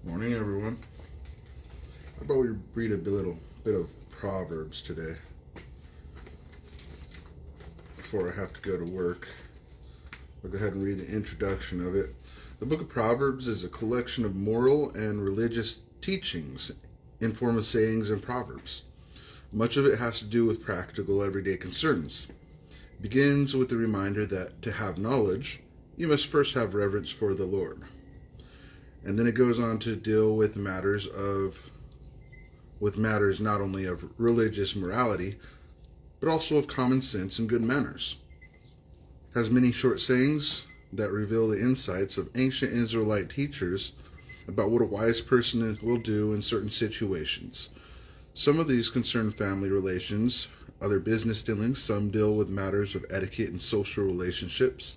Morning, everyone. How about we read a little bit of Proverbs today before I have to go to work? I'll go ahead and read the introduction of it. The book of Proverbs is a collection of moral and religious teachings in form of sayings and proverbs. Much of it has to do with practical everyday concerns. It begins with the reminder that to have knowledge, you must first have reverence for the Lord. And then it goes on to deal with matters not only of religious morality, but also of common sense and good manners. It has many short sayings that reveal the insights of ancient Israelite teachers about what a wise person will do in certain situations. Some of these concern family relations, other business dealings, some deal with matters of etiquette and social relationships,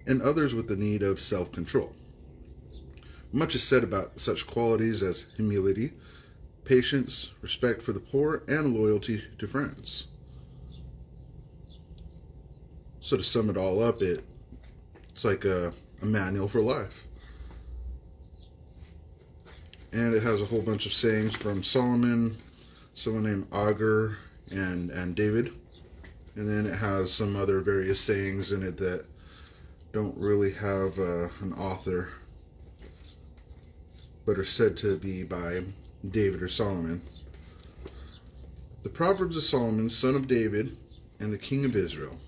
and others with the need of self-control. Much is said about such qualities as humility, patience, respect for the poor, and loyalty to friends. So to sum it all up, it's like a manual for life. And it has a whole bunch of sayings from Solomon, someone named Agur, and David. And then it has some other various sayings in it that don't really have an author, but are said to be by David or Solomon. The Proverbs of Solomon, son of David, and the king of Israel.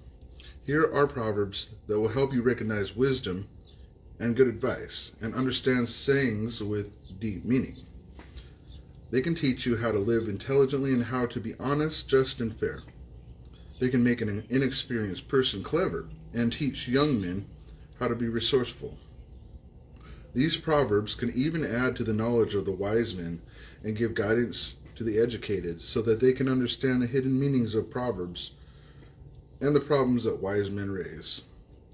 Here are proverbs that will help you recognize wisdom and good advice, and understand sayings with deep meaning. They can teach you how to live intelligently and how to be honest, just, and fair. They can make an inexperienced person clever and teach young men how to be resourceful. These proverbs can even add to the knowledge of the wise men and give guidance to the educated so that they can understand the hidden meanings of proverbs and the problems that wise men raise.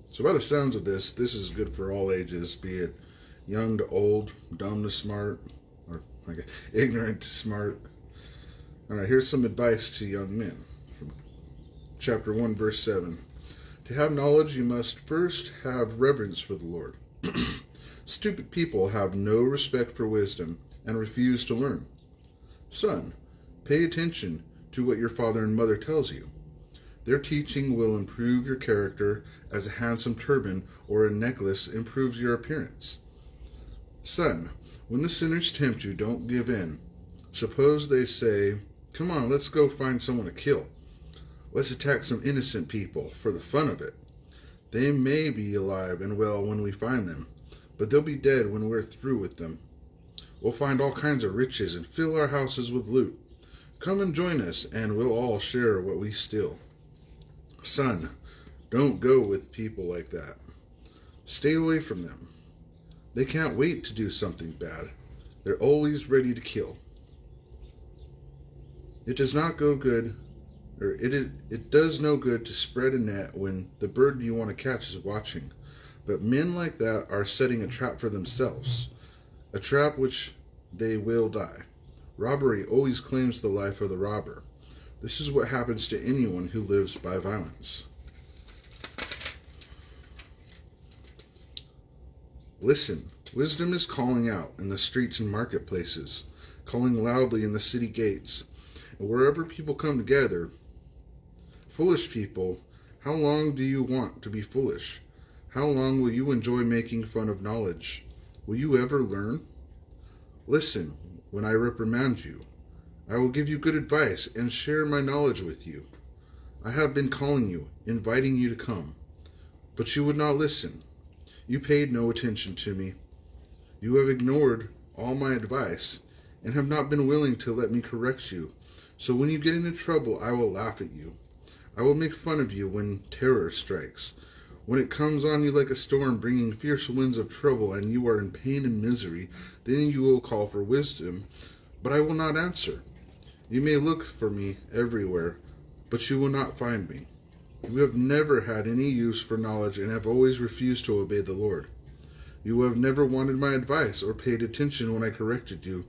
So by the sounds of this is good for all ages, be it young to old, dumb to smart, or ignorant to smart. All right, here's some advice to young men. From chapter 1, verse 7. To have knowledge, you must first have reverence for the Lord. Stupid people have no respect for wisdom and refuse to learn. Son, pay attention to what your father and mother tells you. Their teaching will improve your character as a handsome turban or a necklace improves your appearance. Son, when the sinners tempt you, don't give in. Suppose they say, "Come on, let's go find someone to kill. Let's attack some innocent people for the fun of it. They may be alive and well when we find them, but they'll be dead when we're through with them. We'll find all kinds of riches and fill our houses with loot. Come and join us, and we'll all share what we steal." Son, don't go with people like that. Stay away from them. They can't wait to do something bad. They're always ready to kill. It does not go good, or it does no good to spread a net when the bird you want to catch is watching. But men like that are setting a trap for themselves, a trap which they will die. Robbery always claims the life of the robber. This is what happens to anyone who lives by violence. Listen, wisdom is calling out in the streets and marketplaces, calling loudly in the city gates, and wherever people come together. Foolish people, how long do you want to be foolish? How long will you enjoy making fun of knowledge? Will you ever learn? Listen when I reprimand you. I will give you good advice and share my knowledge with you. I have been calling you, inviting you to come, but you would not listen. You paid no attention to me. You have ignored all my advice and have not been willing to let me correct you. So when you get into trouble, I will laugh at you. I will make fun of you when terror strikes. When it comes on you like a storm, bringing fierce winds of trouble, and you are in pain and misery, then you will call for wisdom, but I will not answer. You may look for me everywhere, but you will not find me. You have never had any use for knowledge and have always refused to obey the Lord. You have never wanted my advice or paid attention when I corrected you.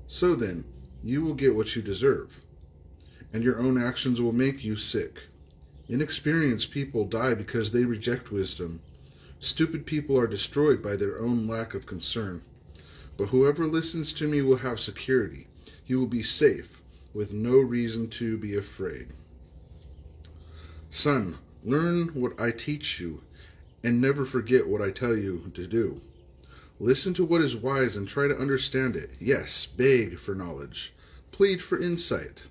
So then, you will get what you deserve, and your own actions will make you sick. Inexperienced people die because they reject wisdom. Stupid people are destroyed by their own lack of concern. But whoever listens to me will have security. He will be safe, with no reason to be afraid. Son, learn what I teach you, and never forget what I tell you to do. Listen to what is wise and try to understand it. Yes, beg for knowledge. Plead for insight.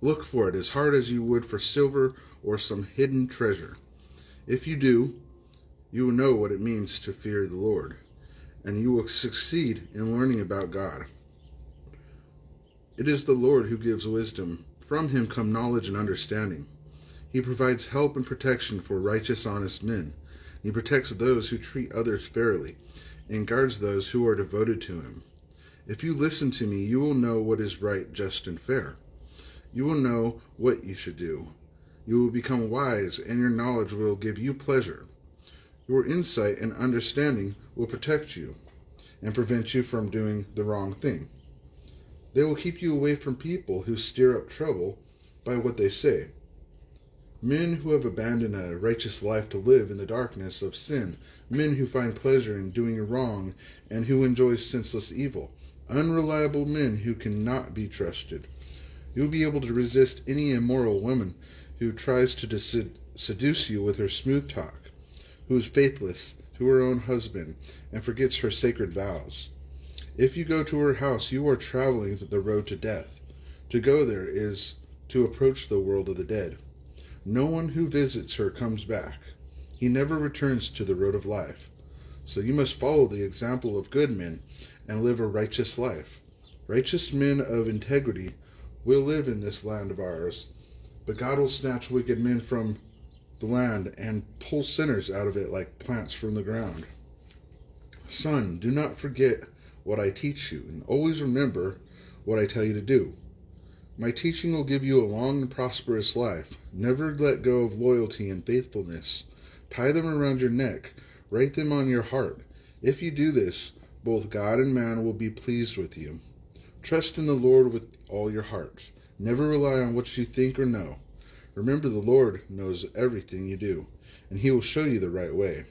Look for it as hard as you would for silver or some hidden treasure. If you do, you will know what it means to fear the Lord, and you will succeed in learning about God. It is the Lord who gives wisdom. From him come knowledge and understanding. He provides help and protection for righteous, honest men. He protects those who treat others fairly and guards those who are devoted to him. If you listen to me, you will know what is right, just, and fair. You will know what you should do. You will become wise, and your knowledge will give you pleasure. Your insight and understanding will protect you and prevent you from doing the wrong thing. They will keep you away from people who stir up trouble by what they say. Men who have abandoned a righteous life to live in the darkness of sin, men who find pleasure in doing wrong and who enjoy senseless evil, unreliable men who cannot be trusted. You will be able to resist any immoral woman who tries to seduce you with her smooth talk, who is faithless to her own husband and forgets her sacred vows. If you go to her house, you are traveling the road to death. To go there is to approach the world of the dead. No one who visits her comes back. He never returns to the road of life. So you must follow the example of good men and live a righteous life. Righteous men of integrity will live in this land of ours, but God will snatch wicked men from the land and pull sinners out of it like plants from the ground. Son, do not forget what I teach you, and always remember what I tell you to do. My teaching will give you a long and prosperous life. Never let go of loyalty and faithfulness. Tie them around your neck. Write them on your heart. If you do this, both God and man will be pleased with you. Trust in the Lord with all your heart. Never rely on what you think or know. Remember, the Lord knows everything you do, and he will show you the right way.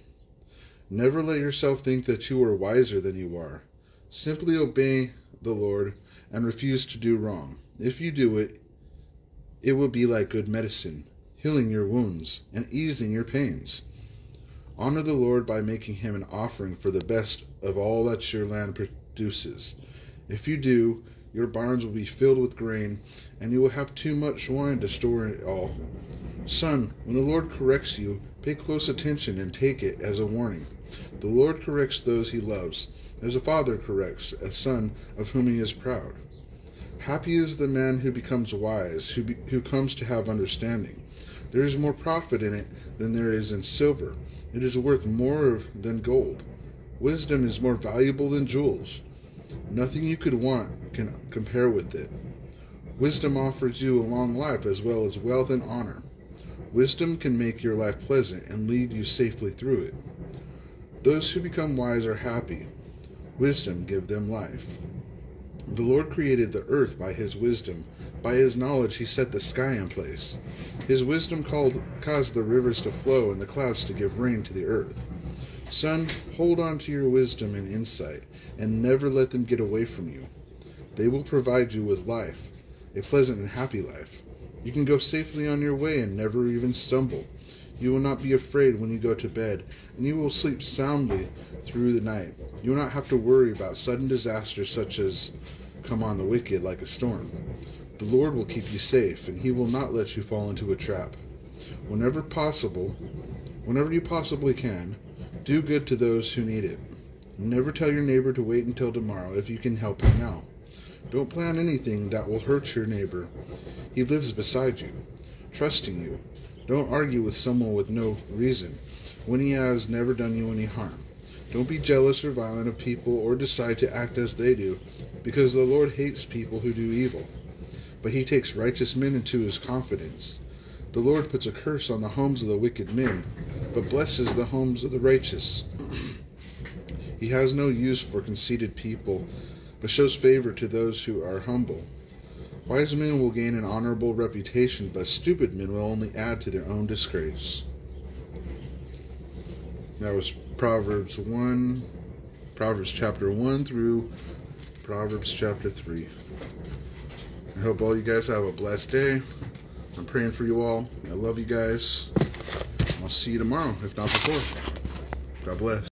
Never let yourself think that you are wiser than you are. Simply obey the Lord and refuse to do wrong. If you do it, it will be like good medicine, healing your wounds and easing your pains. Honor the Lord by making him an offering for the best of all that your land produces. If you do, your barns will be filled with grain, and you will have too much wine to store it all. Son, when the Lord corrects you, pay close attention and take it as a warning. The Lord corrects those he loves, as a father corrects a son of whom he is proud. Happy is the man who becomes wise, who comes to have understanding. There is more profit in it than there is in silver. It is worth more than gold. Wisdom is more valuable than jewels. Nothing you could want can compare with it. Wisdom offers you a long life as well as wealth and honor. Wisdom can make your life pleasant and lead you safely through it. Those who become wise are happy. Wisdom gives them life. The Lord created the earth by his wisdom. By his knowledge he set the sky in place. His wisdom caused the rivers to flow and the clouds to give rain to the earth. Son, hold on to your wisdom and insight, and never let them get away from you. They will provide you with life, a pleasant and happy life. You can go safely on your way and never even stumble. You will not be afraid when you go to bed, and you will sleep soundly through the night. You will not have to worry about sudden disasters such as come on the wicked like a storm. The Lord will keep you safe, and he will not let you fall into a trap. Whenever you possibly can, do good to those who need it. Never tell your neighbor to wait until tomorrow if you can help him now. Don't plan anything that will hurt your neighbor. He lives beside you, trusting you. Don't argue with someone with no reason, when he has never done you any harm. Don't be jealous or violent of people or decide to act as they do, because the Lord hates people who do evil. But he takes righteous men into his confidence. The Lord puts a curse on the homes of the wicked men, but blesses the homes of the righteous. He has no use for conceited people, but shows favor to those who are humble. Wise men will gain an honorable reputation, but stupid men will only add to their own disgrace. That was Proverbs 1, Proverbs chapter 1 through Proverbs chapter 3. I hope all you guys have a blessed day. I'm praying for you all. I love you guys. I'll see you tomorrow, if not before. God bless.